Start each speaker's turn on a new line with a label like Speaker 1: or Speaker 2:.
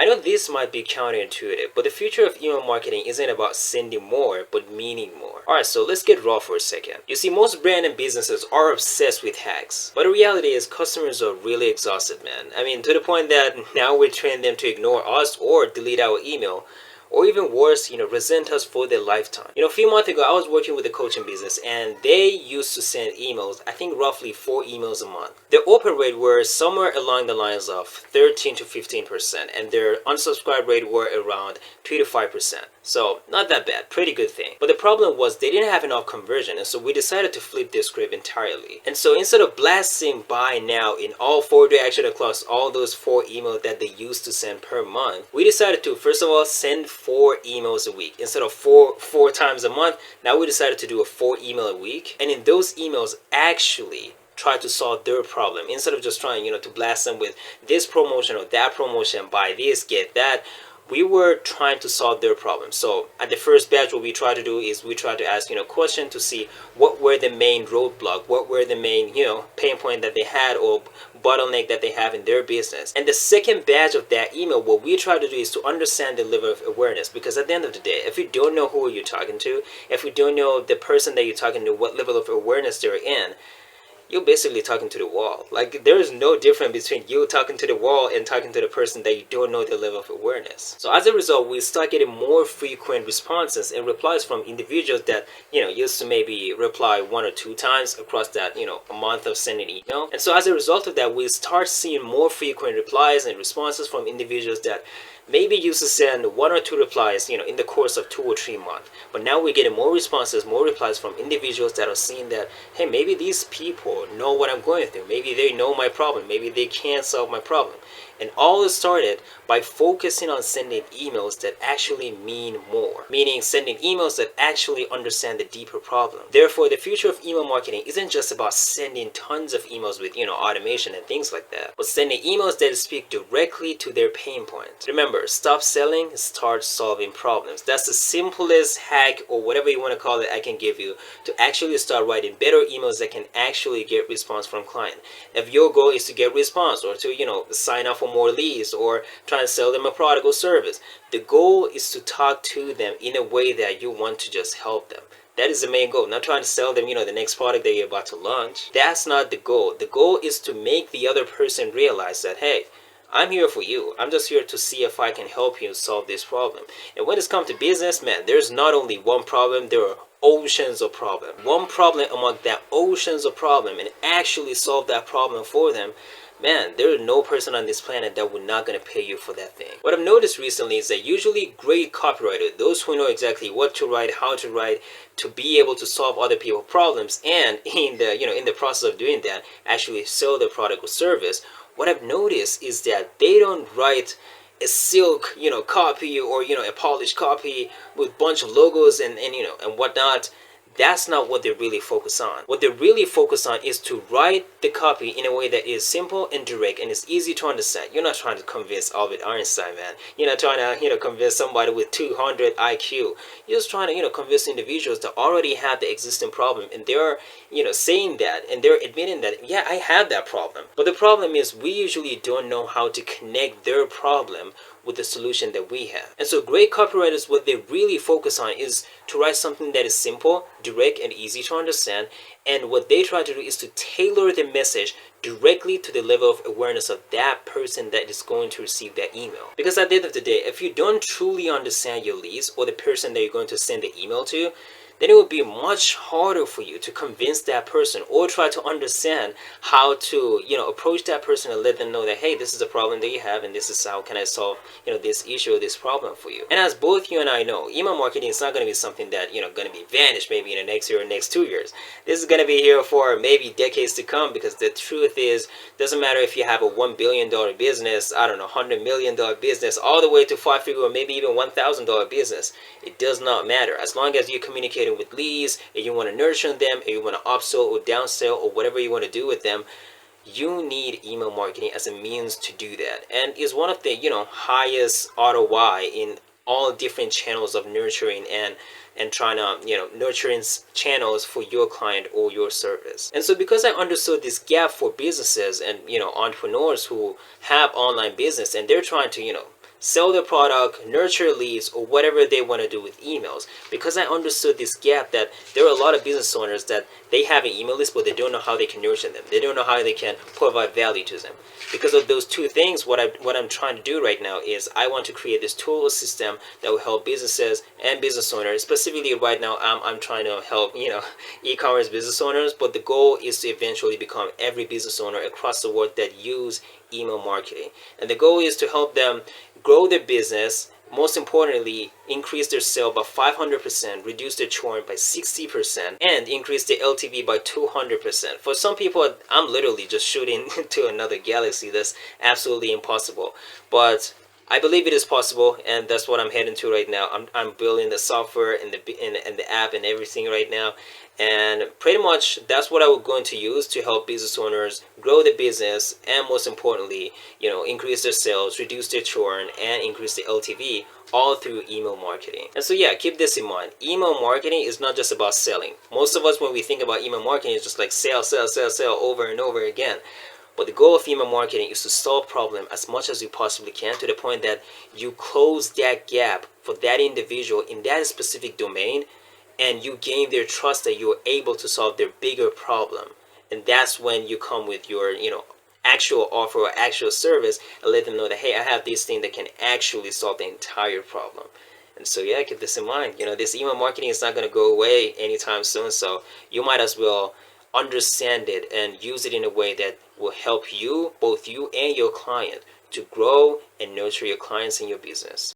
Speaker 1: I know this might be counterintuitive, but the future of email marketing isn't about sending more, but meaning more. Alright, so let's get raw for a second. You see, most brand and businesses are obsessed with hacks, but the reality is customers are really exhausted, man. I mean, to the point that now we're training them to ignore us or delete our email, or even worse, resent us for their lifetime. A few months ago, I was working with a coaching business and they used to send emails, I think roughly 4 emails a month. Their open rate were somewhere along the lines of 13 to 15%, and their unsubscribe rate were around 3 to 5%. So not that bad, pretty good thing. But the problem was they didn't have enough conversion, and so we decided to flip this script entirely. And so instead of blasting buy now in all 4 directions across all those 4 emails that they used to send per month, we decided to first of all send 4 emails a week. Instead of four times a month, now we decided to do a 4 email a week. And in those emails actually try to solve their problem instead of just trying, to blast them with this promotion or that promotion, buy this, get that. We were trying to solve their problem. So at the first batch, what we try to do is we try to ask, question to see what were the main roadblock, what were the main, pain point that they had or bottleneck that they have in their business. And the second batch of that email, what we try to do is to understand the level of awareness, because at the end of the day, if you don't know who you're talking to, if you don't know the person that you're talking to, what level of awareness they're in, you're basically talking to the wall. Like, there is no difference between you talking to the wall and talking to the person that you don't know their level of awareness. So as a result, we start getting more frequent responses and replies from individuals that, used to maybe reply 1 or 2 times across that, a month of sending email. And so as a result of that, we start seeing more frequent replies and responses from individuals that maybe used to send 1 or 2 replies, in the course of 2 or 3 months. But now we're getting more responses, more replies from individuals that are seeing that, hey, maybe these people know what I'm going through. Maybe they know my problem. Maybe they can't solve my problem. And all it started by focusing on sending emails that actually mean more, meaning sending emails that actually understand the deeper problem. Therefore, the future of email marketing isn't just about sending tons of emails with, automation and things like that, but sending emails that speak directly to their pain point. Remember, stop selling, start solving problems. That's the simplest hack or whatever you want to call it I can give you to actually start writing better emails that can actually get response from client. If your goal is to get response or to, sign up for more leads or try to sell them a product or service, the goal is to talk to them in a way that you want to just help them. That is the main goal. Not trying to sell them, the next product that you're about to launch. That's not the goal. The goal is to make the other person realize that, hey, I'm here for you. I'm just here to see if I can help you solve this problem. And when it's come to business, man, there's not only one problem, there are oceans of problem. One problem among that oceans of problem, and actually solve that problem for them, man, there is no person on this planet that would not gonna pay you for that thing. What I've noticed recently is that usually great copywriters, those who know exactly what to write, how to write, to be able to solve other people's problems, and in the process of doing that, actually sell their product or service, what I've noticed is that they don't write a silk, copy or, a polished copy with bunch of logos and whatnot. That's not what they really focus on. What they really focus on is to write the copy in a way that is simple and direct and is easy to understand. You're not trying to convince Albert Einstein, man. You're not trying to, convince somebody with 200 IQ. You're just trying to, convince individuals that already have the existing problem, and they're, saying that and they're admitting that, yeah, I have that problem. But the problem is we usually don't know how to connect their problem with the solution that we have. And so great copywriters, what they really focus on is to write something that is simple, direct, and easy to understand. And what they try to do is to tailor the message directly to the level of awareness of that person that is going to receive that email. Because at the end of the day, if you don't truly understand your leads or the person that you're going to send the email to, then it would be much harder for you to convince that person or try to understand how to, approach that person and let them know that, hey, this is a problem that you have and this is how can I solve, this issue or this problem for you. And as both you and I know, email marketing is not going to be something that, going to be vanished maybe in the next year or next 2 years. This is going to be here for maybe decades to come, because the truth is, doesn't matter if you have a $1 billion business, I don't know, $100 million business, all the way to 5-figure or maybe even $1,000 business. It does not matter. As long as you're communicating with leads and you want to nurture them and you want to upsell or downsell or whatever you want to do with them, you need email marketing as a means to do that. And is one of the highest ROI in all different channels of nurturing and trying to nurturing channels for your client or your service. And so because I understood this gap for businesses and entrepreneurs who have online business and they're trying to sell their product, nurture leads, or whatever they want to do with emails. Because I understood this gap that there are a lot of business owners that they have an email list, but they don't know how they can nurture them. They don't know how they can provide value to them. Because of those two things, what I'm trying to do right now is I want to create this tool system that will help businesses and business owners. Specifically, right now, I'm trying to help e-commerce business owners, but the goal is to eventually become every business owner across the world that use email marketing. And the goal is to help them grow their business, most importantly, increase their sale by 500%, reduce their churn by 60%, and increase the LTV by 200%. For some people, I'm literally just shooting to another galaxy. That's absolutely impossible. But I believe it is possible, and that's what I'm heading to right now. I'm building the software and the app and everything right now, and pretty much that's what I was going to use to help business owners grow the business, and most importantly, increase their sales, reduce their churn, and increase the LTV, all through email marketing. And so yeah, keep this in mind. Email marketing is not just about selling. Most of us, when we think about email marketing, is just like sell, sell, sell, sell over and over again. But the goal of email marketing is to solve problem as much as you possibly can, to the point that you close that gap for that individual in that specific domain, and you gain their trust that you're able to solve their bigger problem. And that's when you come with your, actual offer or actual service, and let them know that, hey, I have this thing that can actually solve the entire problem. And so yeah, keep this in mind. This email marketing is not going to go away anytime soon, so you might as well understand it and use it in a way that will help you, both you and your client, to grow and nurture your clients and your business.